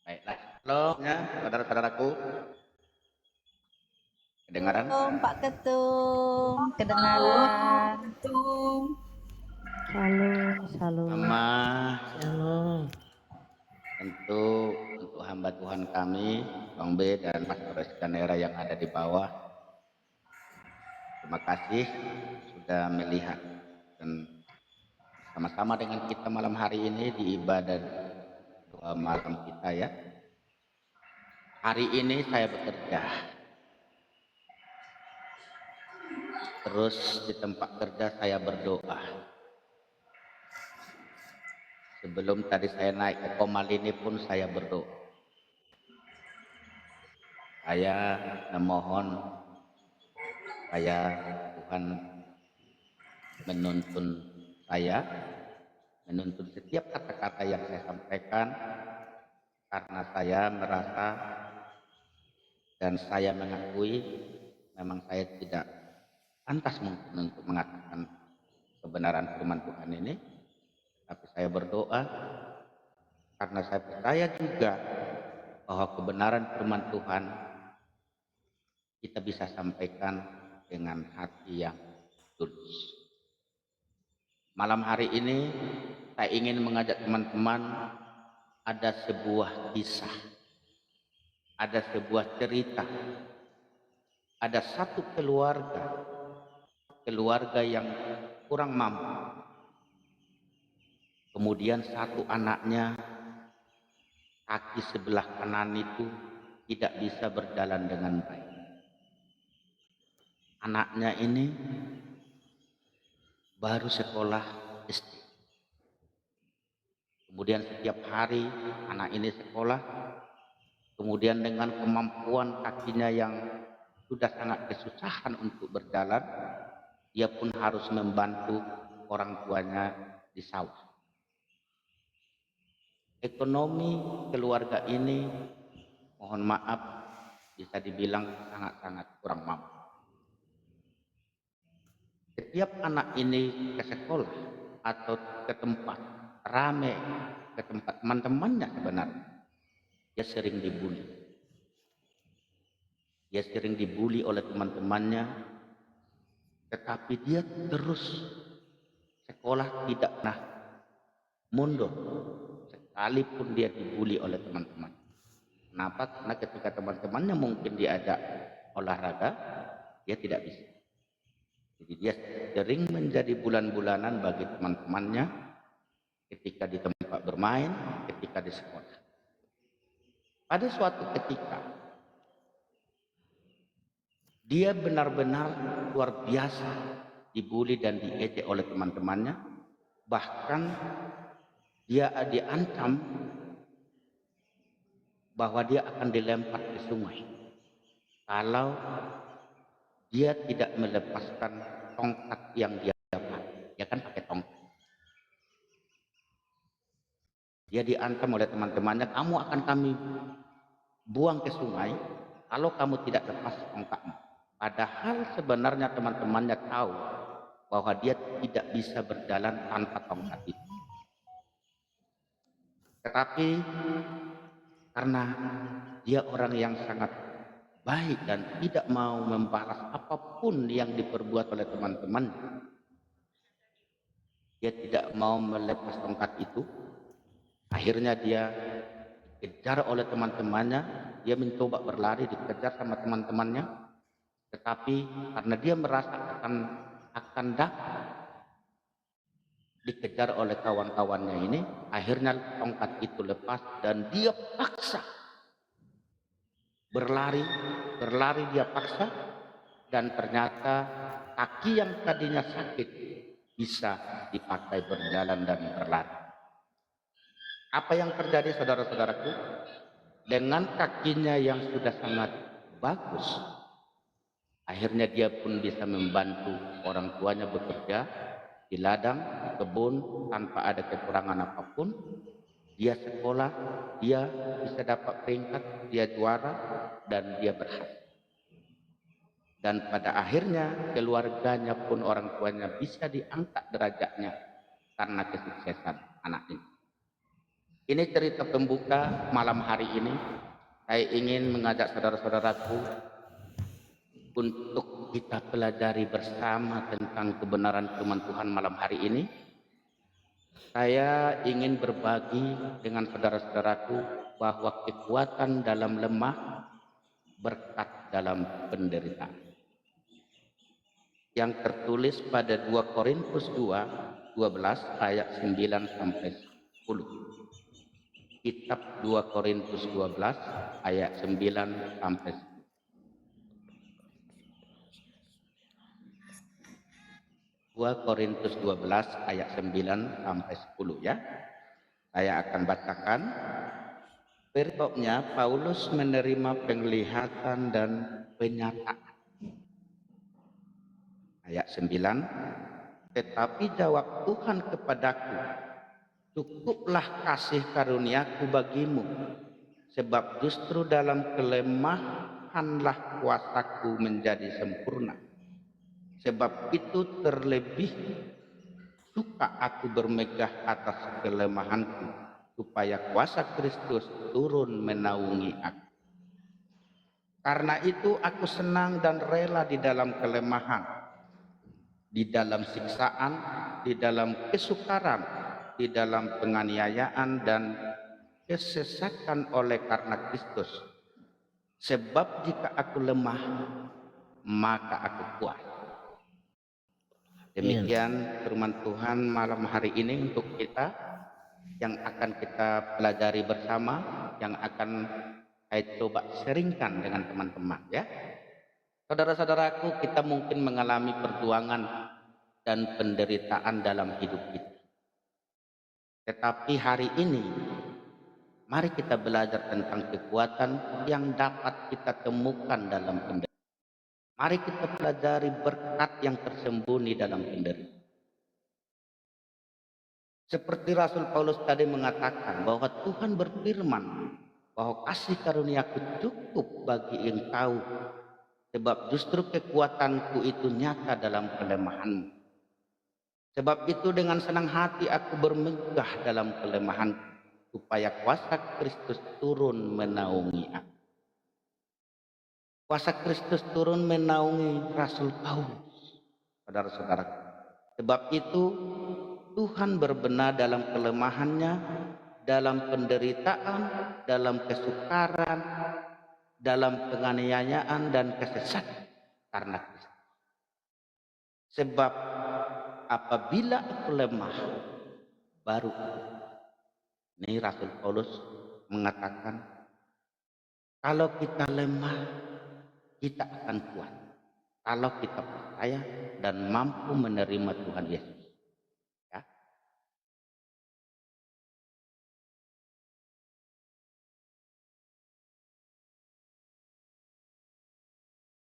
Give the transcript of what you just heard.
Baiklah. Halo, ya, saudara-saudaraku, kedengaran? Halo Pak Ketum, Halo, kedengaran. Ketum. Shalom, shalom, Mama, shalom. tentu untuk hamba Tuhan kami, Bang B dan Pastor Iskanera yang ada di bawah. Terima kasih sudah melihat dan bersama-sama dengan kita malam hari ini di ibadah doa malam kita ya. Hari ini saya bekerja. Terus di tempat kerja saya berdoa. Sebelum tadi saya naik ke Komalini pun saya berdoa. Saya memohon supaya Tuhan menuntun saya, menuntun setiap kata-kata yang saya sampaikan, karena saya merasa dan saya mengakui memang saya tidak pantas mungkin untuk mengatakan kebenaran firman Tuhan ini, tapi saya berdoa karena saya percaya juga bahwa kebenaran firman Tuhan kita bisa sampaikan dengan hati yang tulus. Malam hari ini saya ingin mengajak teman-teman, ada sebuah kisah, ada sebuah cerita, ada satu keluarga yang kurang mampu. Kemudian satu anaknya kaki sebelah kanan itu tidak bisa berjalan dengan baik. Anaknya ini baru sekolah SD. Kemudian setiap hari anak ini sekolah. Kemudian dengan kemampuan kakinya yang sudah sangat kesusahan untuk berjalan, dia pun harus membantu orang tuanya di sawah. Ekonomi keluarga ini, mohon maaf, bisa dibilang sangat-sangat kurang mampu. Setiap anak ini ke sekolah atau ke tempat rame, ke tempat teman-temannya sebenarnya, dia sering dibully. Dia sering dibully oleh teman-temannya, tetapi dia terus sekolah tidak pernah mundur, sekalipun dia dibully oleh teman-teman. Kenapa? Karena ketika teman-temannya mungkin diajak olahraga, dia tidak bisa. Jadi dia sering menjadi bulan-bulanan bagi teman-temannya ketika di tempat bermain, ketika di sekolah. Pada suatu ketika, dia benar-benar luar biasa dibully dan diejek oleh teman-temannya. Bahkan dia diancam bahwa dia akan dilempar ke sungai kalau dia tidak melepaskan tongkat yang dia dapat. Dia kan pakai tongkat. Dia diancam oleh teman-temannya, kamu akan kami buang ke sungai kalau kamu tidak lepas tongkatmu. Padahal sebenarnya teman-temannya tahu bahwa dia tidak bisa berjalan tanpa tongkat itu. Tetapi karena dia orang yang sangat baik dan tidak mau membalas apapun yang diperbuat oleh teman-teman, dia tidak mau melepas tongkat itu. Akhirnya dia dikejar oleh teman-temannya. Dia mencoba berlari, dikejar sama teman-temannya, tetapi karena dia merasa akan dapat dikejar oleh kawan-kawannya ini, akhirnya tongkat itu lepas dan dia paksa berlari dia paksa, dan ternyata kaki yang tadinya sakit bisa dipakai berjalan dan berlari. Apa yang terjadi, saudara-saudaraku? Dengan kakinya yang sudah sangat bagus, akhirnya dia pun bisa membantu orang tuanya bekerja di ladang, di kebun, tanpa ada kekurangan apapun. Dia sekolah, dia bisa dapat peringkat, dia juara, dan dia berhasil. Dan pada akhirnya keluarganya pun, orang tuanya bisa diangkat derajatnya karena kesuksesan anak ini. Ini cerita pembuka malam hari ini. Saya ingin mengajak saudara-saudaraku untuk kita pelajari bersama tentang kebenaran firman Tuhan malam hari ini. Saya ingin berbagi dengan saudara-saudaraku bahwa kekuatan dalam lemah, berkat dalam penderitaan. Yang tertulis pada 2 Korintus 12 ayat 9 sampai 10. Kitab 2 Korintus 12 ayat 9 sampai 10. 2 Korintus 12 ayat 9 sampai 10 ya. Saya akan bacakan. Perikopnya, Paulus menerima penglihatan dan penyataan. Ayat 9. Tetapi jawab Tuhan kepadaku, cukuplah kasih karuniaku bagimu, sebab justru dalam kelemahanlah kuasaku menjadi sempurna. Sebab itu terlebih suka aku bermegah atas kelemahanku, supaya kuasa Kristus turun menaungi aku. Karena itu aku senang dan rela di dalam kelemahan, di dalam siksaan, di dalam kesukaran, di dalam penganiayaan dan kesesakan oleh karena Kristus. Sebab jika aku lemah, maka aku kuat. Demikian firman Tuhan malam hari ini untuk kita, yang akan kita pelajari bersama, yang akan saya coba sharingkan dengan teman-teman ya. Saudara-saudaraku, kita mungkin mengalami perjuangan dan penderitaan dalam hidup kita. Tetapi hari ini, mari kita belajar tentang kekuatan yang dapat kita temukan dalam penderitaan. Mari kita pelajari berkat yang tersembunyi dalam penderitaan. Seperti Rasul Paulus tadi mengatakan bahwa Tuhan berfirman bahwa kasih karuniaku cukup bagi engkau, sebab justru kekuatanku itu nyata dalam kelemahanmu. Sebab itu dengan senang hati aku bermegah dalam kelemahanku, supaya kuasa Kristus turun menaungi aku. Kuasa Kristus turun menaungi Rasul Paulus, saudara-saudara. Sebab itu Tuhan berbenar dalam kelemahannya, dalam penderitaan, dalam kesukaran, dalam penganiayaan dan kesesatan karena Kristus. Sebab apabila aku lemah, baru ini Rasul Paulus mengatakan, kalau kita lemah, kita akan kuat kalau kita percaya dan mampu menerima Tuhan Yesus.